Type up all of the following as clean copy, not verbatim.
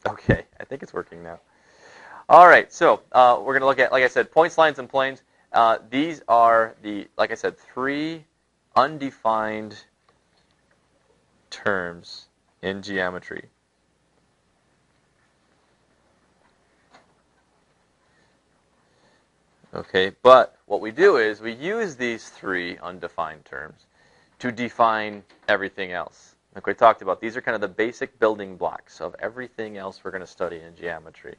Okay, I think it's working now. All right, so we're going to look at, like I said, points, lines, and planes. These are the, like I said, three undefined terms in geometry. Okay, but what we do is we use these three undefined terms to define everything else. Like we talked about, these are kind of the basic building blocks of everything else we're going to study in geometry.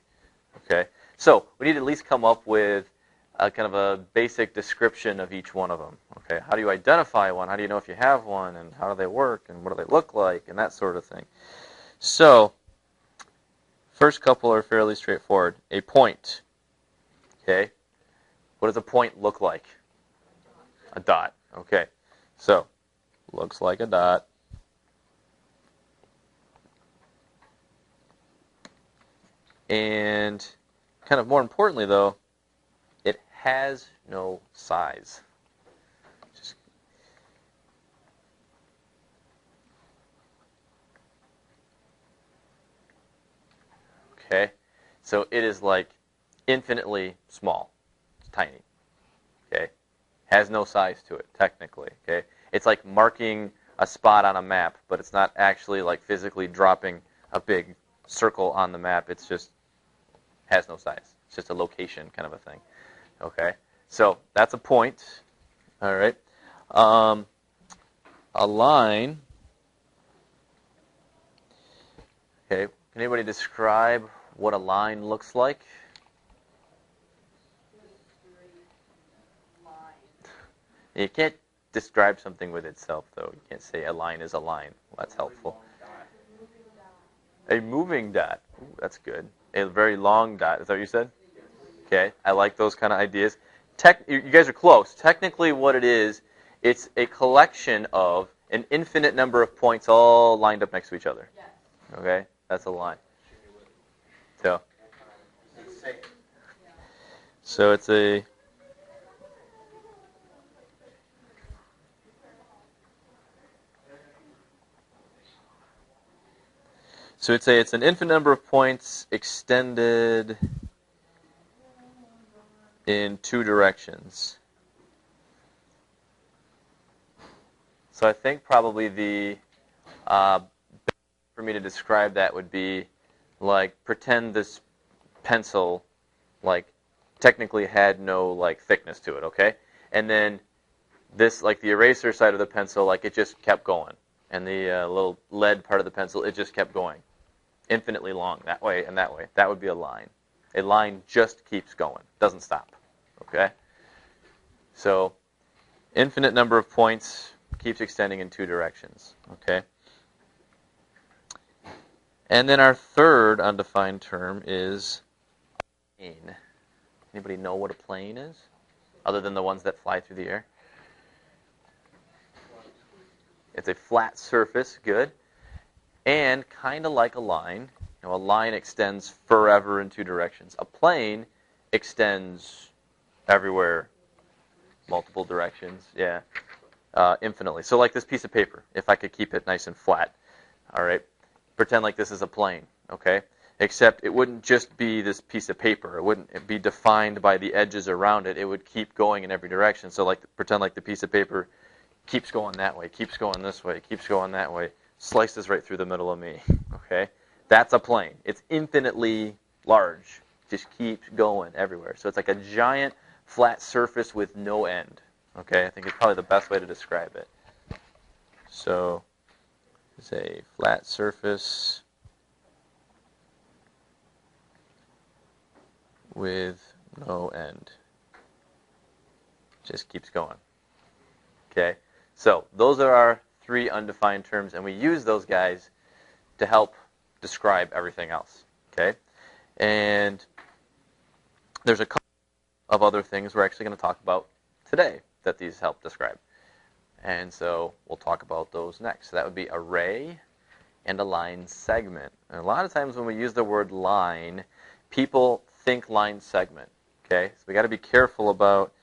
Okay, so we need to at least come up with a kind of a basic description of each one of them. Okay, how do you identify one? How do you know if you have one? And how do they work? And what do they look like? And that sort of thing. So, first couple are fairly straightforward. A point. Okay, what does a point look like? A dot. Okay, so looks like a dot. And kind of more importantly, though, it has no size. Okay, so it is like infinitely small. It's tiny. Okay, has no size to it technically. Okay, it's like marking a spot on a map, but it's not actually like physically dropping a big circle on the map. It's just has no size. It's just a location kind of a thing. Okay, so that's a point. All right, a line. Okay, can anybody describe what a line looks like? You can't describe something with itself, though. You can't say a line is a line. Well, that's helpful. A moving dot. Ooh, that's good. A very long dot. Is that what you said? Okay, I like those kind of ideas. You guys are close. Technically, what it is, it's a collection of an infinite number of points all lined up next to each other. Okay, that's a line. So it's a it's an infinite number of points extended in two directions. So I think probably the for me to describe that would be like pretend this pencil like technically had no like thickness to it, okay? And then this like the eraser side of the pencil like it just kept going, and the little lead part of the pencil it just kept going, infinitely long that way and that way. That would be a line. A line just keeps going, doesn't stop, okay? So infinite number of points keeps extending in two directions, okay? And then our third undefined term is plane. Anybody know what a plane is? Other than the ones that fly through the air? It's a flat surface, good. And kind of like a line. You know, a line extends forever in two directions. A plane extends everywhere, multiple directions, yeah, infinitely. So like this piece of paper, if I could keep it nice and flat, all right? Pretend like this is a plane, okay? Except it wouldn't just be this piece of paper. It wouldn't be defined by the edges around it. It would keep going in every direction. So like pretend like the piece of paper keeps going that way, keeps going this way, keeps going that way, slices right through the middle of me, okay? That's a plane. It's infinitely large. Just keeps going everywhere. So it's like a giant flat surface with no end, okay? I think it's probably the best way to describe it. So it's a flat surface with no end. Just keeps going. Okay? So those are our three undefined terms, and we use those guys to help describe everything else. Okay? And there's a couple of other things we're actually going to talk about today that these help describe. And so we'll talk about those next. So that would be a ray and a line segment. And a lot of times when we use the word line, people think line segment. Okay? So we got to be careful about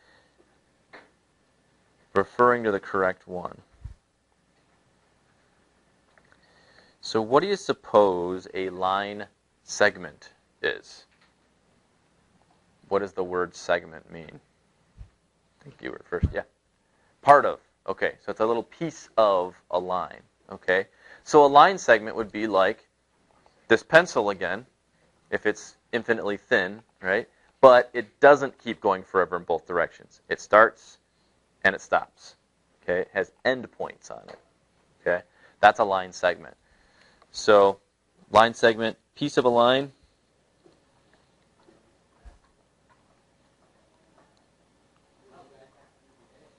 referring to the correct one. So what do you suppose a line segment is. What does the word segment mean? I think you were first. Yeah. Part of. Okay, so it's a little piece of a line. Okay, so a line segment would be like this pencil again, if it's infinitely thin, right? But it doesn't keep going forever in both directions. It starts and it stops. Okay, it has endpoints on it. Okay, that's a line segment. So, line segment, piece of a line.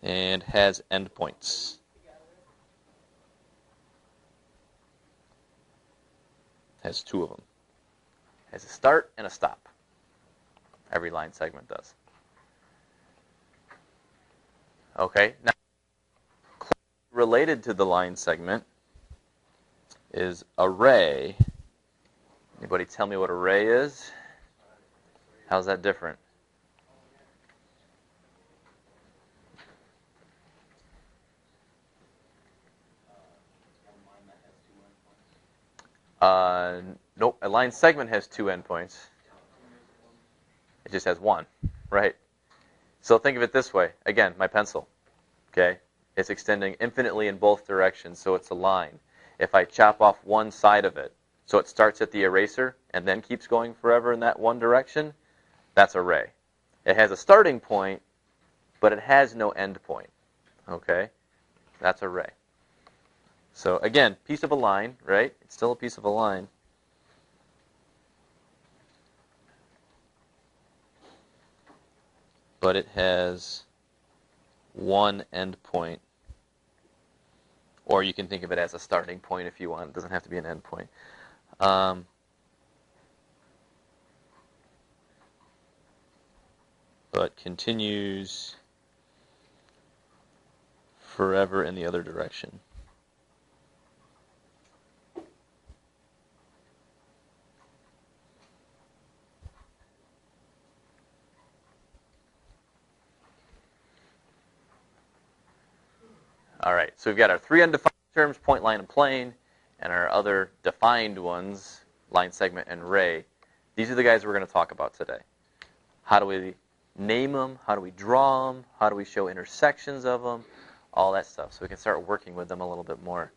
And has endpoints. Has two of them. Has a start and a stop. Every line segment does. Okay, now related to the line segment is array. Anybody tell me what array is? How's that different? Nope, a line segment has two endpoints. It just has one, right? So think of it this way. Again, my pencil, okay? It's extending infinitely in both directions, so it's a line. If I chop off one side of it, so it starts at the eraser and then keeps going forever in that one direction, that's array. It has a starting point, but it has no end point, okay? That's array. So again, piece of a line, right? It's still a piece of a line. But it has one end point. Or you can think of it as a starting point if you want. It doesn't have to be an end point. But continues forever in the other direction. All right, so we've got our three undefined terms, point, line, and plane, and our other defined ones, line, segment, and ray. These are the guys we're going to talk about today. How do we name them? How do we draw them? How do we show intersections of them? All that stuff, so we can start working with them a little bit more.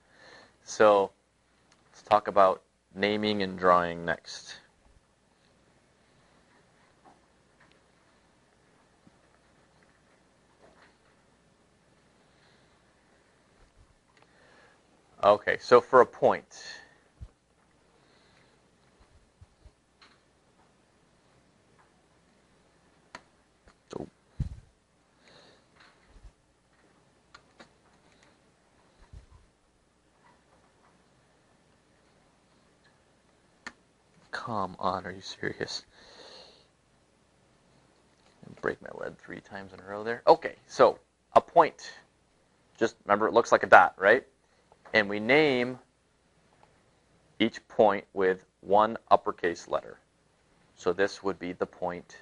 So let's talk about naming and drawing next. Okay, so for a point, come on, are you serious? Break my lead 3 times in a row there. Okay, so a point. Just remember, it looks like a dot, right? And we name each point with one uppercase letter. So this would be the point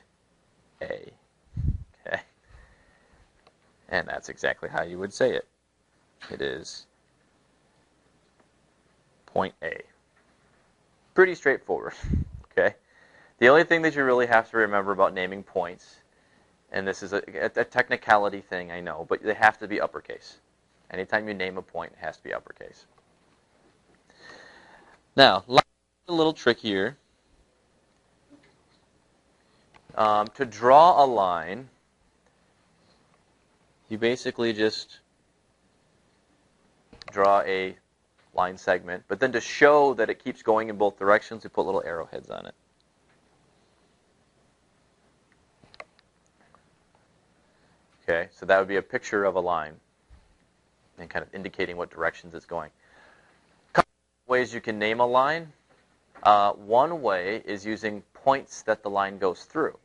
A. Okay? And that's exactly how you would say it. It is point A. Pretty straightforward. Okay? The only thing that you really have to remember about naming points, and this is a technicality thing, I know, but they have to be uppercase. Anytime you name a point, it has to be uppercase. Now, a little trickier. To draw a line, you basically just draw a line segment, but then to show that it keeps going in both directions, we put little arrowheads on it. Okay, so that would be a picture of a line and kind of indicating what directions it's going. A couple of ways you can name a line. One way is using points that the line goes through.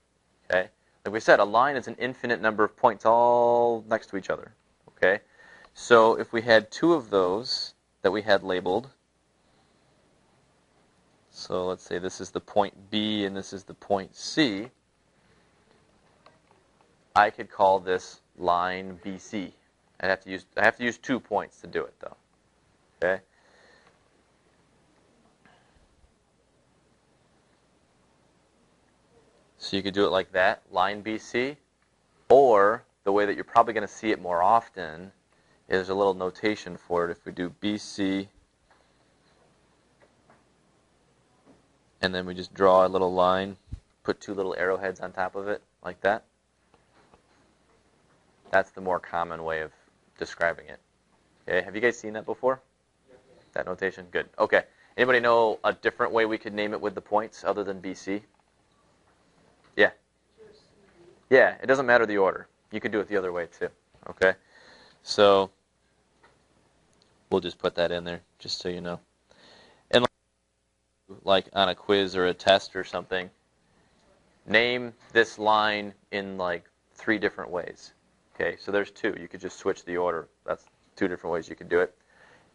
Okay, like we said, a line is an infinite number of points all next to each other. Okay, so if we had 2 of those that we had labeled, so let's say this is the point B and this is the point C, I could call this line BC. I have to use 2 points to do it, though. Okay. So you could do it like that, line BC, or the way that you're probably going to see it more often is a little notation for it. If we do BC, and then we just draw a little line, put two little arrowheads on top of it, like that. That's the more common way of describing it. Okay, have you guys seen that before? That notation? Good. Okay. Anybody know a different way we could name it with the points other than BC? Yeah. Yeah, it doesn't matter the order. You could do it the other way too. Okay? So we'll just put that in there just so you know. And like on a quiz or a test or something, name this line in like 3 different ways. Okay, so there's 2. You could just switch the order. That's 2 different ways you could do it.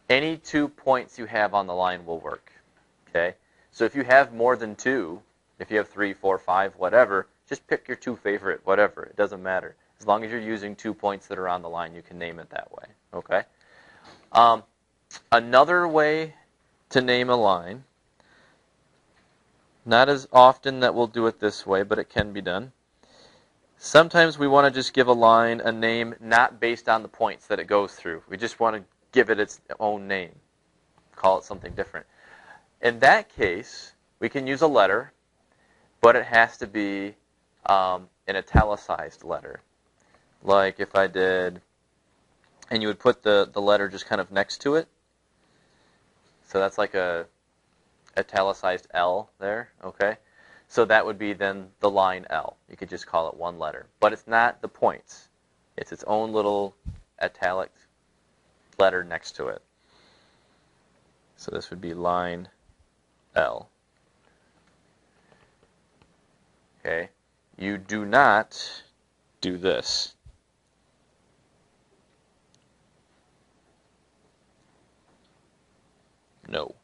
Any 2 points you have on the line will work. Okay, so if you have more than 2, if you have 3, 4, 5, whatever, just pick your 2 favorite, whatever. It doesn't matter. As long as you're using 2 points that are on the line, you can name it that way. Okay. Another way to name a line, not as often that we'll do it this way, but it can be done. Sometimes we want to just give a line a name not based on the points that it goes through. We just want to give it its own name. Call it something different. In that case, we can use a letter, but it has to be an italicized letter. Like if I did, and you would put the letter just kind of next to it. So that's like a italicized L there, okay? So that would be then the line L. You could just call it one letter. But it's not the points. It's its own little italic letter next to it. So this would be line L. Okay? You do not do this. No.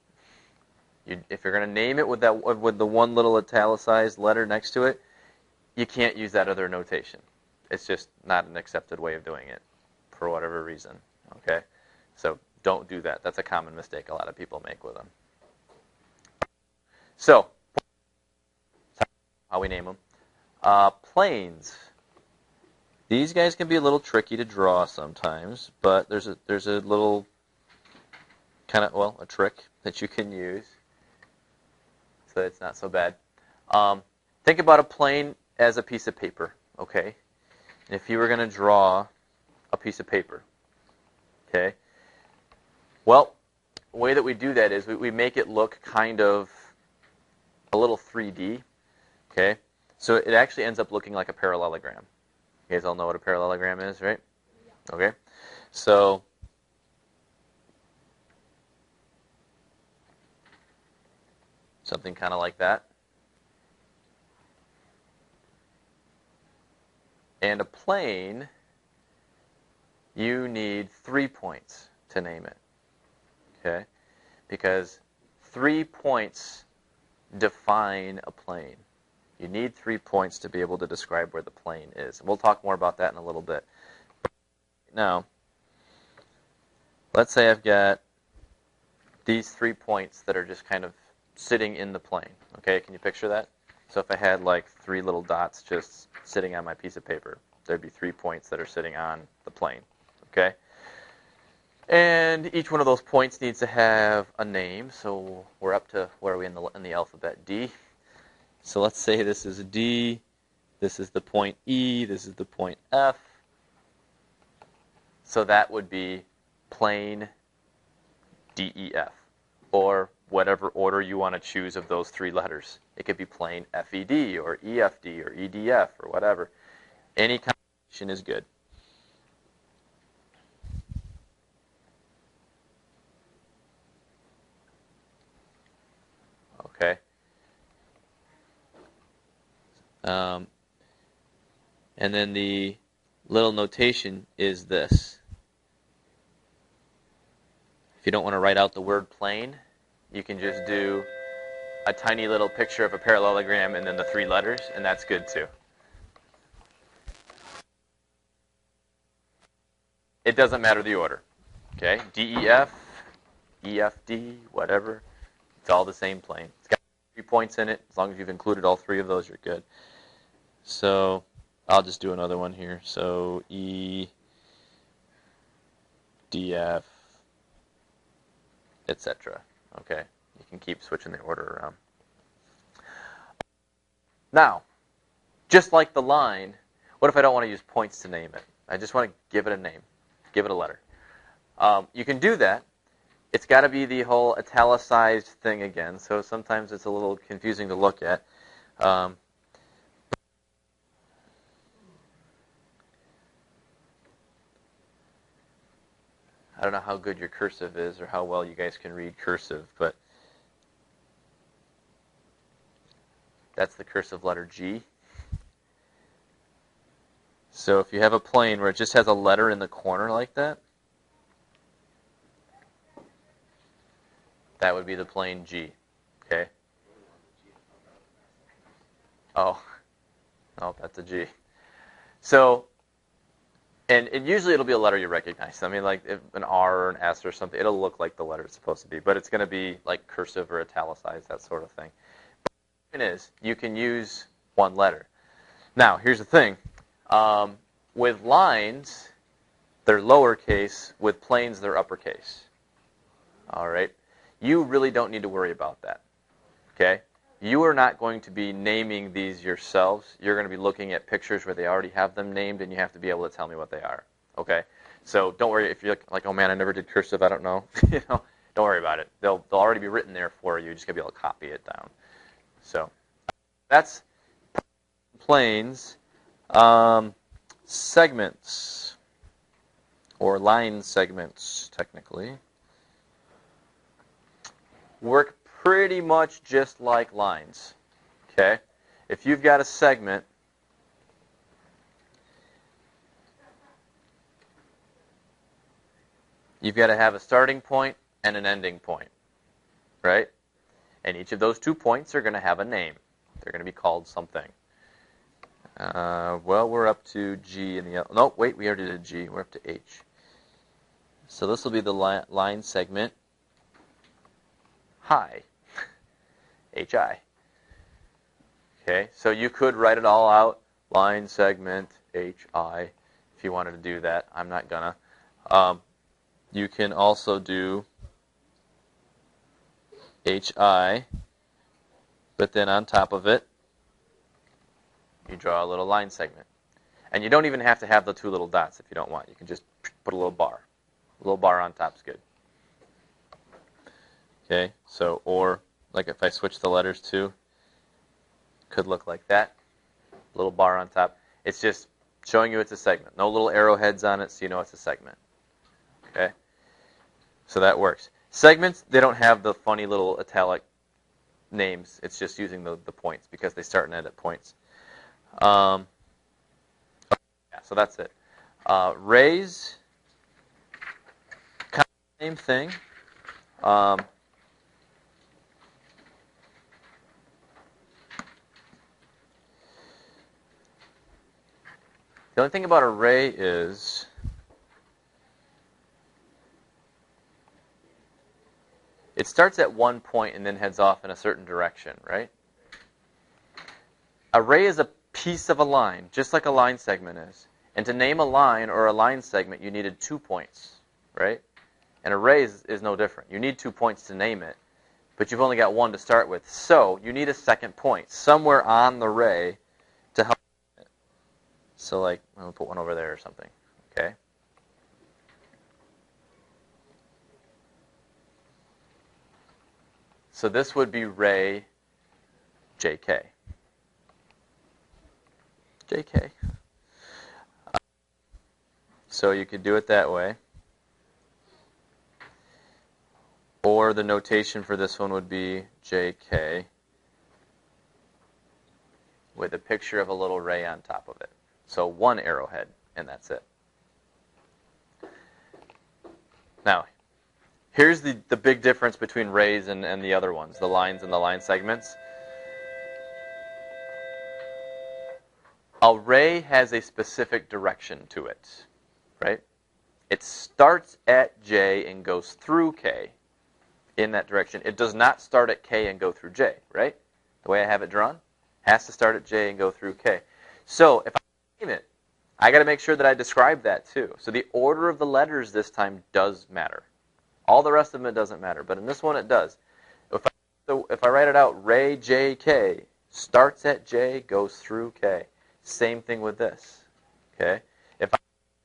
If you're going to name it with the one little italicized letter next to it, you can't use that other notation. It's just not an accepted way of doing it for whatever reason. Okay? So don't do that. That's a common mistake a lot of people make with them. So, how we name them. Planes. These guys can be a little tricky to draw sometimes, but there's a little kind of, well, a trick that you can use. So it's not so bad. Think about a plane as a piece of paper, okay? If you were going to draw a piece of paper, okay? Well, the way that we do that is we make it look kind of a little 3D, okay? So it actually ends up looking like a parallelogram. You guys all know what a parallelogram is, right? Okay. So something kind of like that. And a plane, you need 3 points to name it. Okay? Because 3 points define a plane. You need 3 points to be able to describe where the plane is. We'll talk more about that in a little bit. Now, let's say I've got these 3 points that are just kind of sitting in the plane. Okay, can you picture that? So if I had like 3 little dots just sitting on my piece of paper, there'd be 3 points that are sitting on the plane. Okay? And each one of those points needs to have a name. So we're up to, where are we in the alphabet? D. So let's say this is D, this is the point E, this is the point F. So that would be plane DEF, or whatever order you want to choose of those 3 letters. It could be plane FED, or EFD, or EDF, or whatever. Any combination is good. Okay. And then the little notation is this. If you don't want to write out the word plane, you can just do a tiny little picture of a parallelogram and then the 3 letters, and that's good too. It doesn't matter the order. Okay? DEF, EFD, whatever. It's all the same plane. It's got 3 points in it. As long as you've included all 3 of those, you're good. So I'll just do another one here. So E, DF, etc. Okay, you can keep switching the order around. Now, just like the line, what if I don't want to use points to name it? I just want to give it a name, give it a letter. You can do that. It's got to be the whole italicized thing again, so sometimes it's a little confusing to look at. I don't know how good your cursive is or how well you guys can read cursive, but that's the cursive letter G. So if you have a plane where it just has a letter in the corner like that, that would be the plane G. Okay? Oh, that's a G. So, and usually it'll be a letter you recognize. I mean, like if an R or an S or something, it'll look like the letter it's supposed to be, but it's going to be like cursive or italicized, that sort of thing. But the point is, you can use one letter. Now, here's the thing. With lines, they're lowercase. With planes, they're uppercase. All right? You really don't need to worry about that. Okay? You are not going to be naming these yourselves. You're going to be looking at pictures where they already have them named, and you have to be able to tell me what they are. Okay? So don't worry if you're like, oh man, I never did cursive, I don't know. Don't worry about it. They'll already be written there for you. You're just going to be able to copy it down. So that's planes. Segments, or line segments, technically, work pretty much just like lines. Okay? If you've got a segment, you've got to have a starting point and an ending point, right? And each of those 2 points are going to have a name. They're going to be called something. Well, we're up to G in the... No, wait, we already did G. We're up to H. So this will be the line segment high. HI. Okay, so you could write it all out. Line segment HI if you wanted to do that. I'm not gonna. You can also do HI, but then on top of it, you draw a little line segment. And you don't even have to have the 2 little dots if you don't want. You can just put a little bar. A little bar on top is good. Okay, so, or, like if I switch the letters to, could look like that. Little bar on top. It's just showing you it's a segment. No little arrowheads on it, so you know it's a segment. Okay? So that works. Segments, they don't have the funny little italic names. It's just using the points because they start and end at points. Yeah, so that's it. Rays, kind of the same thing. The only thing about array is it starts at one point and then heads off in a certain direction, right? Array is a piece of a line, just like a line segment is. And to name a line or a line segment, you needed 2 points, right? An array is no different. You need 2 points to name it, but you've only got 1 to start with. So you need a second point somewhere on the array to help it. So like, I'm going to put one over there or something, okay? So this would be ray JK. JK. So you could do it that way. Or the notation for this one would be JK with a picture of a little ray on top of it. So 1 arrowhead, and that's it. Now, here's the big difference between rays and the other ones, the lines and the line segments. A ray has a specific direction to it, right? It starts at J and goes through K in that direction. It does not start at K and go through J, right? The way I have it drawn, has to start at J and go through K. So if I name it, I got to make sure that I describe that too. So the order of the letters this time does matter. All the rest of them, it doesn't matter. But in this one, it does. If I write it out, Ray J K starts at J, goes through K. Same thing with this. Okay? If I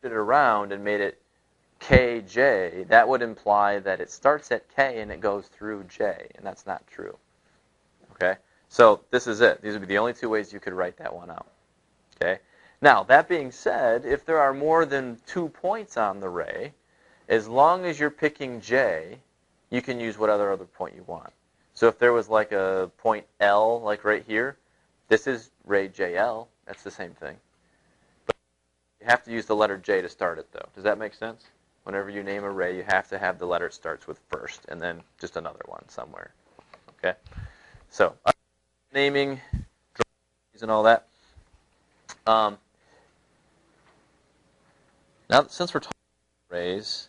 flipped it around and made it KJ, that would imply that it starts at K and it goes through J, and that's not true. Okay? So this is it. These would be the only two ways you could write that one out. Okay? Now, that being said, if there are more than 2 points on the ray, as long as you're picking J, you can use whatever other point you want. So if there was like a point L, like right here, this is ray JL. That's the same thing. But you have to use the letter J to start it, though. Does that make sense? Whenever you name a ray, you have to have the letter it starts with first, and then just another one somewhere. Okay? So, naming, drawings, and all that. Now, since we're talking about rays,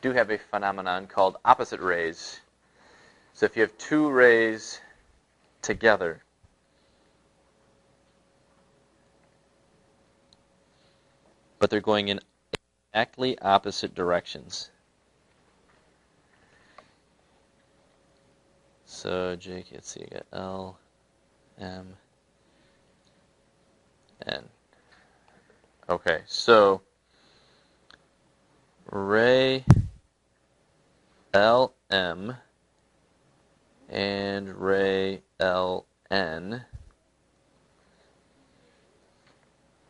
do have a phenomenon called opposite rays. So if you have 2 rays together, but they're going in exactly opposite directions. So J, let's see, you got L, M, N. Okay, so ray LM and ray LN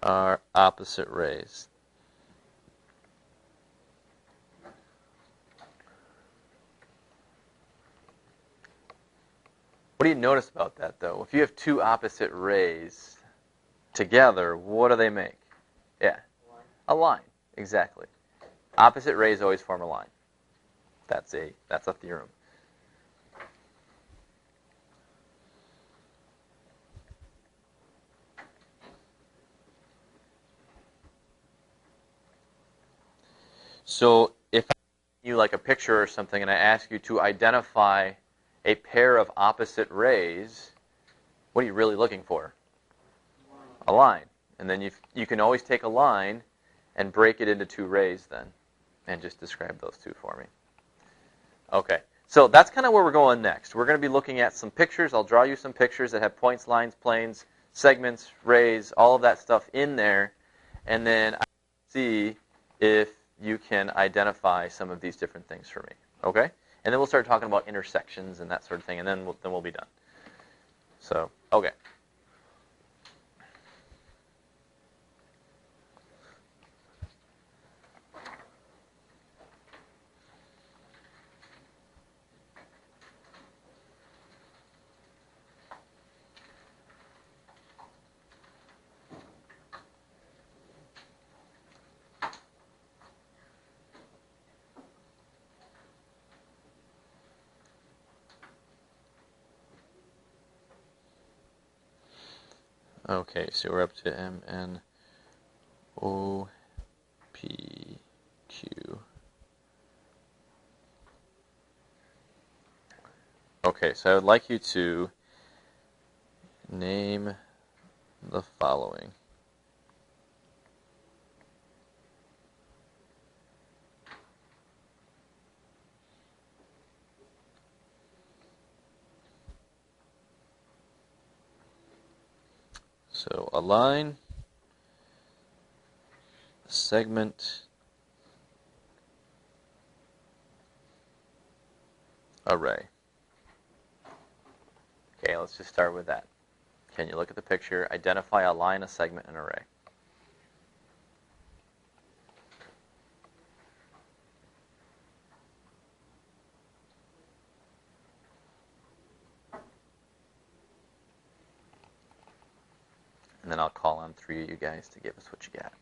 are opposite rays. What do you notice about that, though? If you have 2 opposite rays together, what do they make? Yeah, a line. Exactly. Opposite rays always form a line. That's a theorem. So if I give you like a picture or something and I ask you to identify a pair of opposite rays, what are you really looking for? A line. And then you can always take a line and break it into 2 rays then, and just describe those 2 for me. Okay, so that's kind of where we're going next. We're going to be looking at some pictures. I'll draw you some pictures that have points, lines, planes, segments, rays, all of that stuff in there, and then I'll see if you can identify some of these different things for me. Okay? And then we'll start talking about intersections and that sort of thing, and then we'll be done. So, okay. Okay, so we're up to M, N, O, P, Q. Okay, so I would like you to name the following. So a line, a segment, array. Okay, let's just start with that. Can you look at the picture, identify a line, a segment, and array? And then I'll call on 3 of you guys to give us what you got.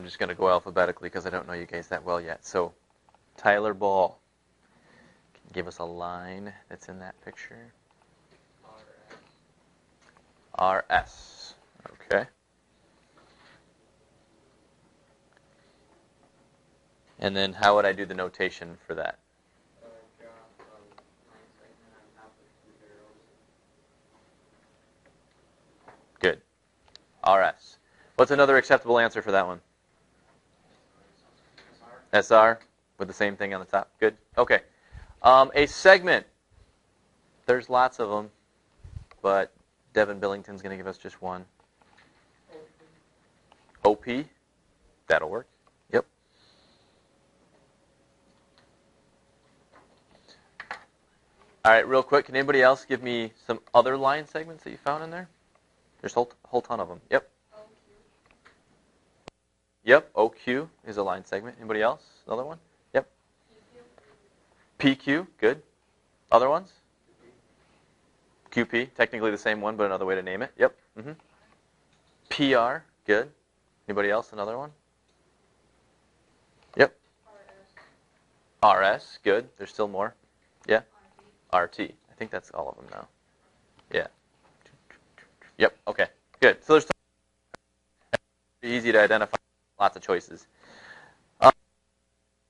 I'm just going to go alphabetically because I don't know you guys that well yet. So, Tyler Ball, can you give us a line that's in that picture? RS. Okay. And then how would I do the notation for that? Good. RS. What's another acceptable answer for that one? SR with the same thing on the top. Good. Okay. A segment. There's lots of them, but Devin Billington's going to give us just one. OP. That'll work. Yep. All right, real quick, can anybody else give me some other line segments that you found in there? There's a whole ton of them. Yep. Yep, OQ is a line segment. Anybody else? Another one? Yep. PQ, good. Other ones? QP, technically the same one, but another way to name it. Yep. PR, good. Anybody else? Another one? Yep. RS, good. There's still more. Yeah. RT. I think that's all of them now. Yeah. Yep. Okay. Good. So there's easy to identify. Lots of choices.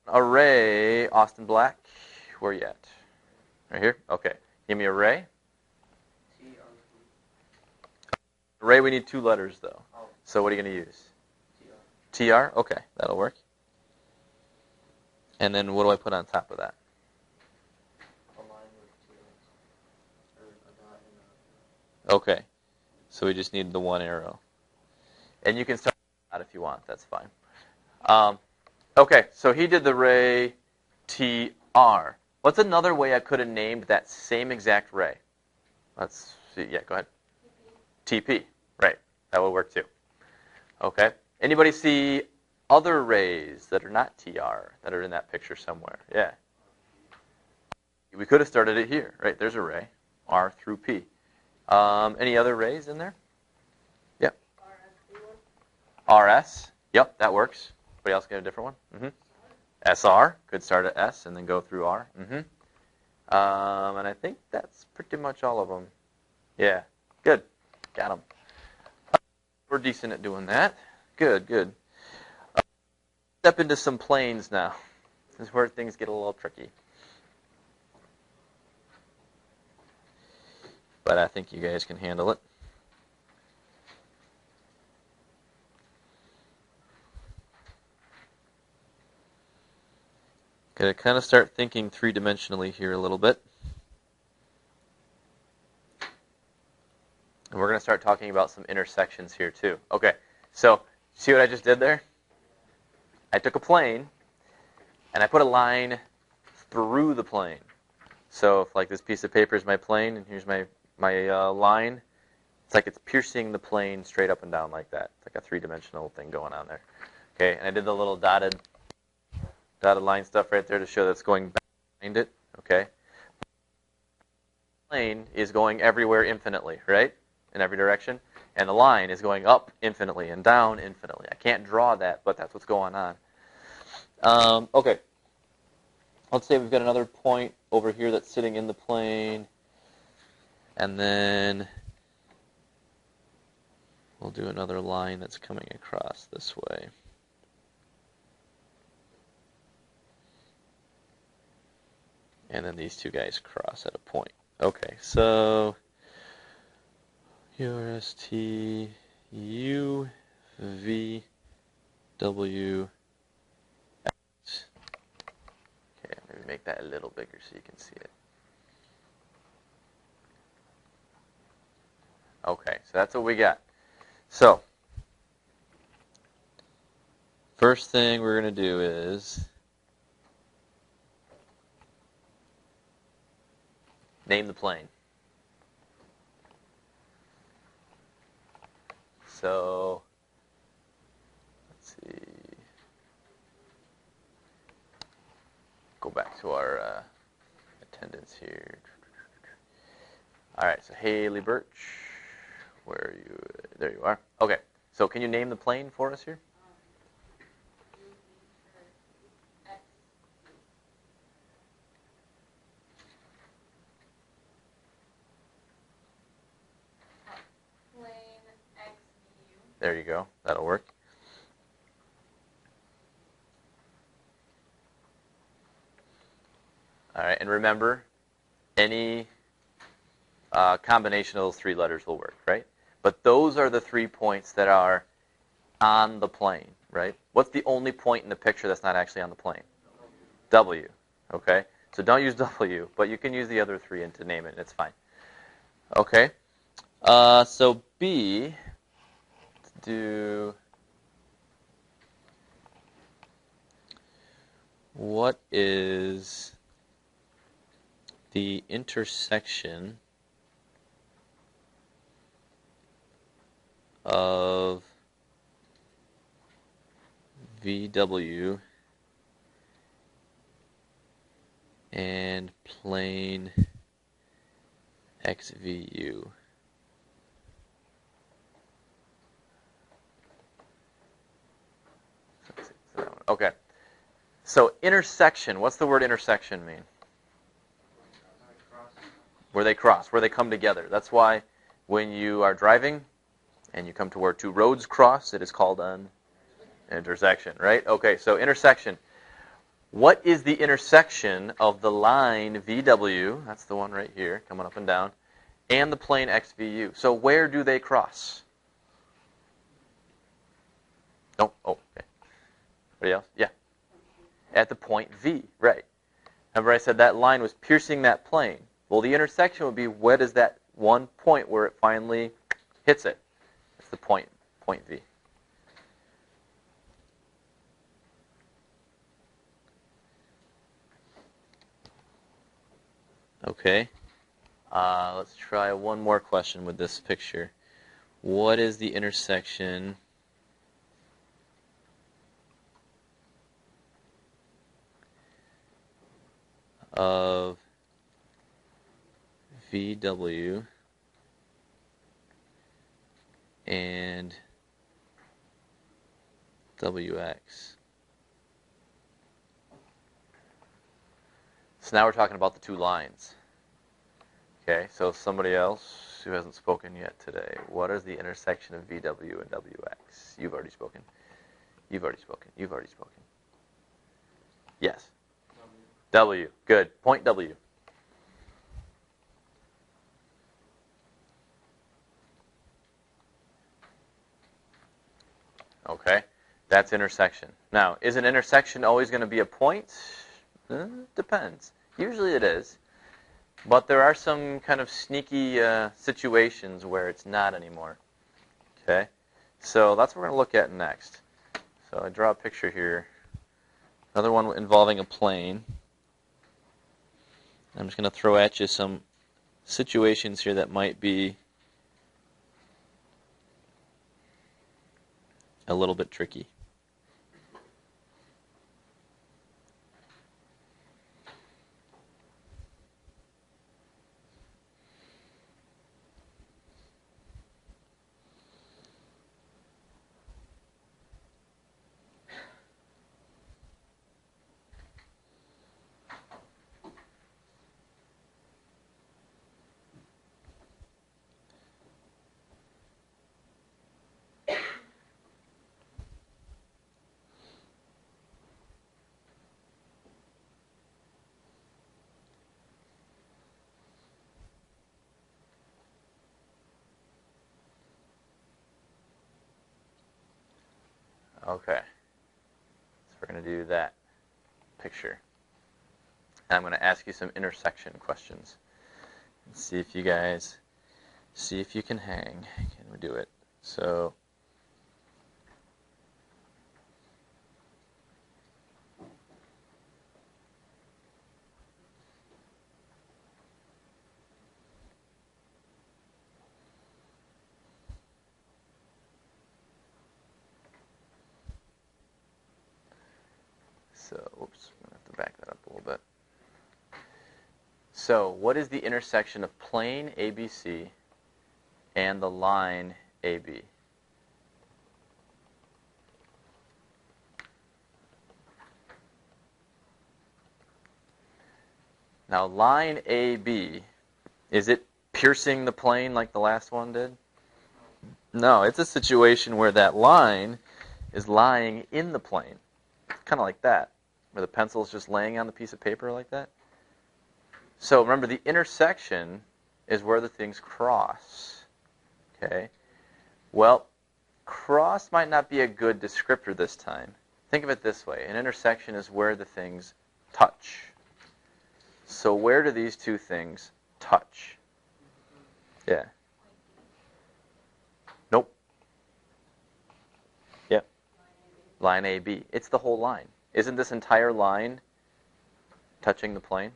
Array, Austin Black. Where you at? Right here? Okay. Give me array. Array, we need 2 letters, though. So what are you going to use? TR? Okay. That'll work. And then what do I put on top of that? Okay. So we just need the one arrow. And you can start that if you want. That's fine. Okay, so he did the ray TR. What's another way I could have named that same exact ray? Let's see. Yeah, go ahead. TP. Right. That would work too. Okay. Anybody see other rays that are not TR that are in that picture somewhere? Yeah. We could have started it here. Right. There's a ray. R through P. Any other rays in there? Yep. RS. Yep, that works. Anybody else get a different one? SR. Could start at S and then go through R. And I think that's pretty much all of them. Yeah. Good. Got them. We're decent at doing that. Good, good. Step into some planes now. This is where things get a little tricky. But I think you guys can handle it. Gotta kind of start thinking 3-dimensionally here a little bit. And we're going to start talking about some intersections here too. Okay, so see what I just did there? I took a plane and I put a line through the plane. So if like this piece of paper is my plane and here's my line, it's like it's piercing the plane straight up and down like that. It's like a 3-dimensional thing going on there. Okay, and I did the little dotted line stuff right there to show that it's going back behind it. Okay, the plane is going everywhere infinitely, right? In every direction, and the line is going up infinitely and down infinitely. I can't draw that, but that's what's going on. Okay, let's say we've got another point over here that's sitting in the plane, and then we'll do another line that's coming across this way. And then these two guys cross at a point. Okay, so URST U V W X. Okay, maybe make that a little bigger so you can see it. Okay, so that's what we got. So, first thing we're going to do is name the plane. So, let's see. Go back to our attendance here. All right, so Haley Birch, where are you? There you are. Okay, so can you name the plane for us here? There you go. That'll work. All right, and remember, any combination of those three letters will work, right? But those are the 3 points that are on the plane, right? What's the only point in the picture that's not actually on the plane? W, okay? So don't use W, but you can use the other 3 and to name it, and it's fine. Okay, so B, do what is the intersection of VW and plane XVU? Okay. So intersection, what's the word intersection mean? Where they cross, where they come together. That's why when you are driving and you come to where 2 roads cross, it is called an intersection, right? Okay, so intersection. What is the intersection of the line VW, that's the one right here, coming up and down, and the plane XVU? So where do they cross? Oh, okay. Anybody else? Yeah. At the point V, right. Remember I said that line was piercing that plane. Well, the intersection would be, what is that one point where it finally hits it? It's the point V. Okay. Let's try one more question with this picture. What is the intersection of VW and WX? So now we're talking about the 2 lines. Okay, so somebody else who hasn't spoken yet today. What is the intersection of VW and WX? You've already spoken. You've already spoken. You've already spoken. Yes. W. Good. Point W. Okay, that's intersection. Now, is an intersection always going to be a point? Depends. Usually it is. But there are some kind of sneaky situations where it's not anymore. Okay, so that's what we're going to look at next. So I draw a picture here. Another one involving a plane. I'm just going to throw at you some situations here that might be a little bit tricky. Okay, so we're going to do that picture. And I'm going to ask you some intersection questions. And see if you guys, see if you can hang. Can we do it? So, oops, I'm going to have to back that up a little bit. So, what is the intersection of plane ABC and the line AB? Now, line AB, is it piercing the plane like the last one did? No, it's a situation where that line is lying in the plane. Kind of like that, where the pencil is just laying on the piece of paper like that. So remember, the intersection is where the things cross. Okay? Well, cross might not be a good descriptor this time. Think of it this way. An intersection is where the things touch. So where do these two things touch? Yeah. Nope. Yep. Line AB. It's the whole line. Isn't this entire line touching the plane?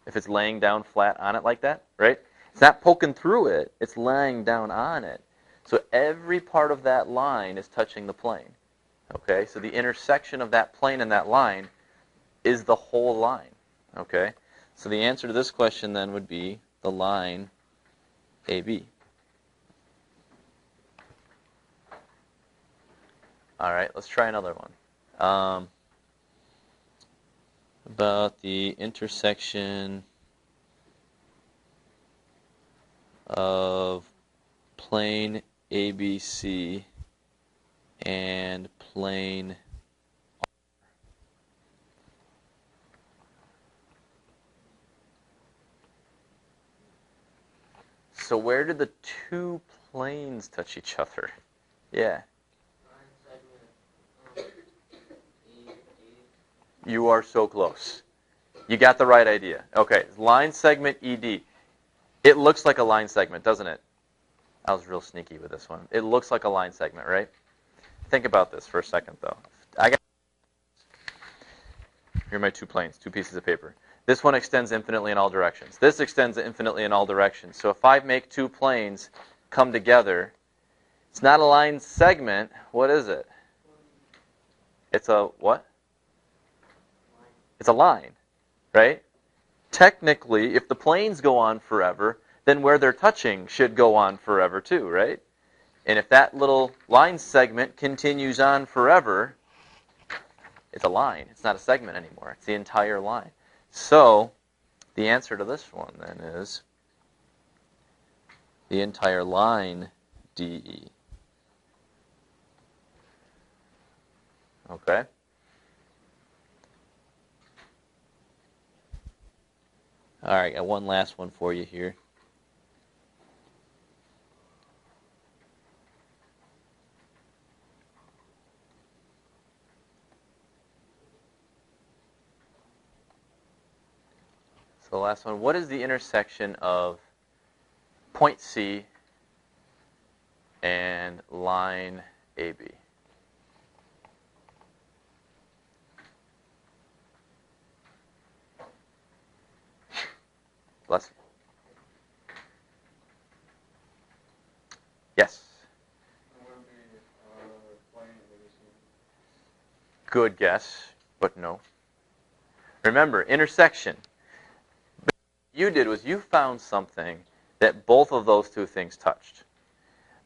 If it's laying down flat on it like that, right? It's not poking through it. It's laying down on it. So every part of that line is touching the plane. Okay? So the intersection of that plane and that line is the whole line. Okay? So the answer to this question then would be the line AB. All right, let's try another one. About the intersection of plane ABC and plane R. So where did the two planes touch each other? Yeah. You are so close. You got the right idea. Okay, line segment ED. It looks like a line segment, doesn't it? I was real sneaky with this one. It looks like a line segment, right? Think about this for a second, though. Here are my two planes, two pieces of paper. This one extends infinitely in all directions. This extends infinitely in all directions. So if I make two planes come together, it's not a line segment. What is it? It's a what? It's a line, right? Technically, if the planes go on forever, then where they're touching should go on forever too, right? And if that little line segment continues on forever, it's a line. It's not a segment anymore. It's the entire line. So the answer to this one then is the entire line DE. Okay? All right, got one last one for you here. So the last one, what is the intersection of point C and line AB? Bless you. Yes. Good guess, but no. Remember, intersection. What you did was you found something that both of those two things touched.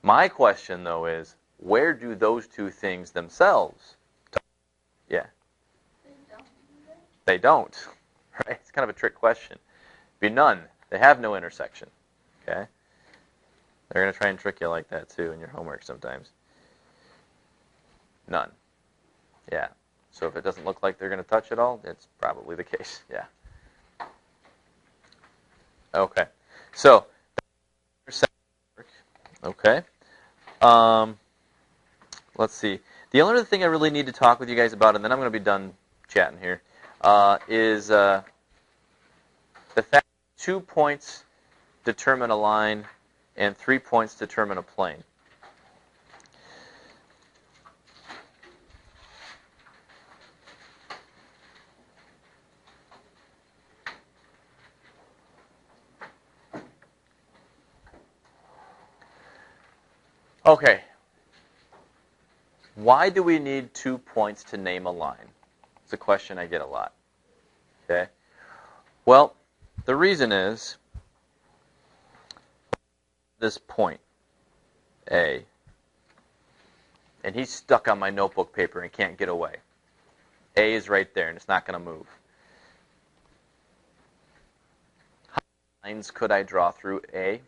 My question, though, is where do those two things themselves touch? Yeah. They don't. Right? It's kind of a trick question. Be none. They have no intersection. Okay? They're going to try and trick you like that, too, in your homework sometimes. None. Yeah. So if it doesn't look like they're going to touch at all, it's probably the case. Yeah. Okay. So, okay. Let's see. The only other thing I really need to talk with you guys about, and then I'm going to be done chatting here, is the fact that 2 points determine a line and 3 points determine a plane. Okay. Why do we need 2 points to name a line? It's a question I get a lot. Okay. Well, the reason is this point, A, and he's stuck on my notebook paper and can't get away. A is right there, and it's not going to move. How many lines could I draw through A?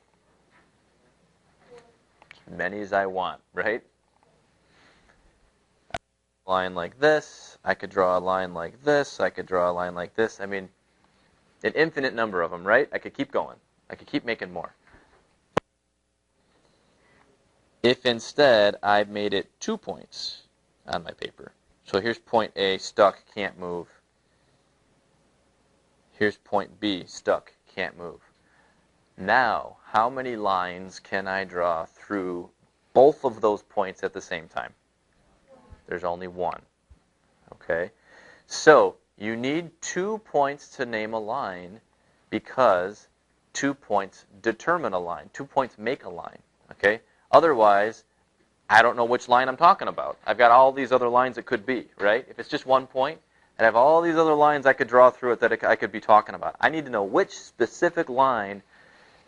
many as I want, right? A line like this, I could draw a line like this, I could draw a line like this. I mean, an infinite number of them, right? I could keep going. I could keep making more. If instead I made it 2 points on my paper. So here's point A, stuck, can't move. Here's point B, stuck, can't move. Now, how many lines can I draw through both of those points at the same time? There's only one. Okay? So, you need 2 points to name a line because 2 points determine a line. 2 points make a line. Okay? Otherwise, I don't know which line I'm talking about. I've got all these other lines it could be, right? If it's just 1 point, I'd have all these other lines I could draw through it that I could be talking about. I need to know which specific line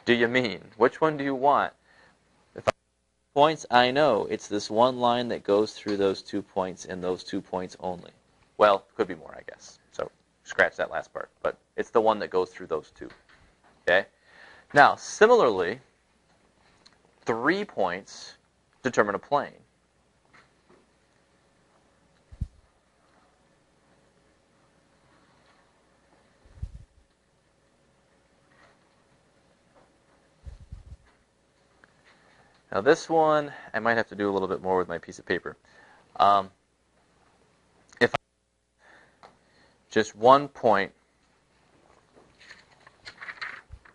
do you mean? Which one do you want? If I have points, I know it's this one line that goes through those 2 points and those 2 points only. Well, could be more, I guess. So scratch that last part. But it's the one that goes through those 2. Okay? Now, similarly, 3 points determine a plane. Now this one, I might have to do a little bit more with my piece of paper. If I just 1 point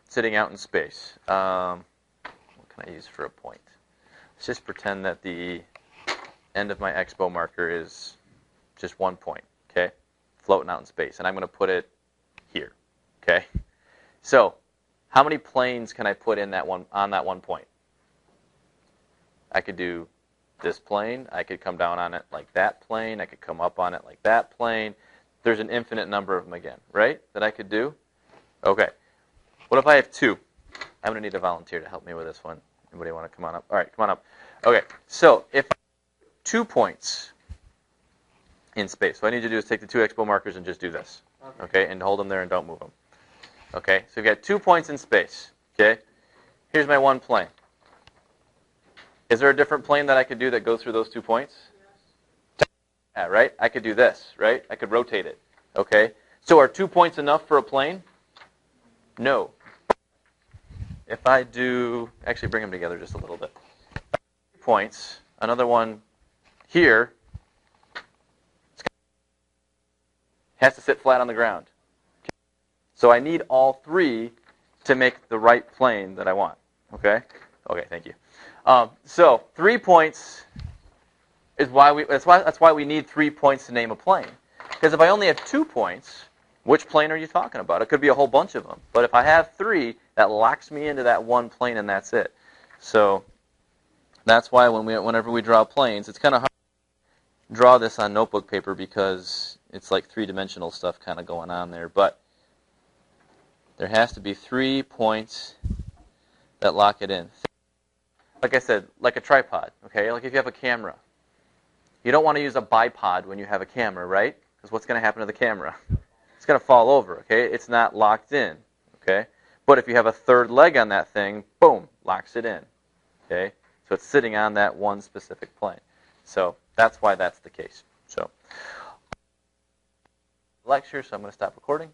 sitting out in space, what can I use for a point? Let's just pretend that the end of my expo marker is just 1 point, okay? Floating out in space, and I'm going to put it here, okay? So, how many planes can I put in that one on that 1 point? I could do this plane, I could come down on it like that plane, I could come up on it like that plane. There's an infinite number of them again, right, that I could do? Okay. What if I have 2? I'm going to need a volunteer to help me with this one. Anybody want to come on up? All right, come on up. Okay, so if I have 2 points in space, what I need to do is take the 2 expo markers and just do this, okay, and hold them there and don't move them. Okay, so we've got 2 points in space, okay? Here's my one plane. Is there a different plane that I could do that goes through those 2 points? Yes. Yeah, right? I could do this, right? I could rotate it, okay? So are 2 points enough for a plane? No. If I do, actually bring them together just a little bit. 2 points, another one here, has to sit flat on the ground. So I need all 3 to make the right plane that I want, okay? Okay, thank you. So 3 points is why that's why we need 3 points to name a plane. Because if I only have 2 points, which plane are you talking about? It could be a whole bunch of them. But if I have 3, that locks me into that one plane and that's it. So that's why whenever we draw planes, it's kind of hard to draw this on notebook paper because it's like 3-dimensional stuff kind of going on there. But there has to be 3 points that lock it in. Like I said, like a tripod, okay? Like if you have a camera. You don't want to use a bipod when you have a camera, right? Because what's going to happen to the camera? It's going to fall over, okay? It's not locked in, okay? But if you have a third leg on that thing, boom, locks it in, okay? So it's sitting on that one specific plane. So that's why that's the case. So lecture, so I'm going to stop recording.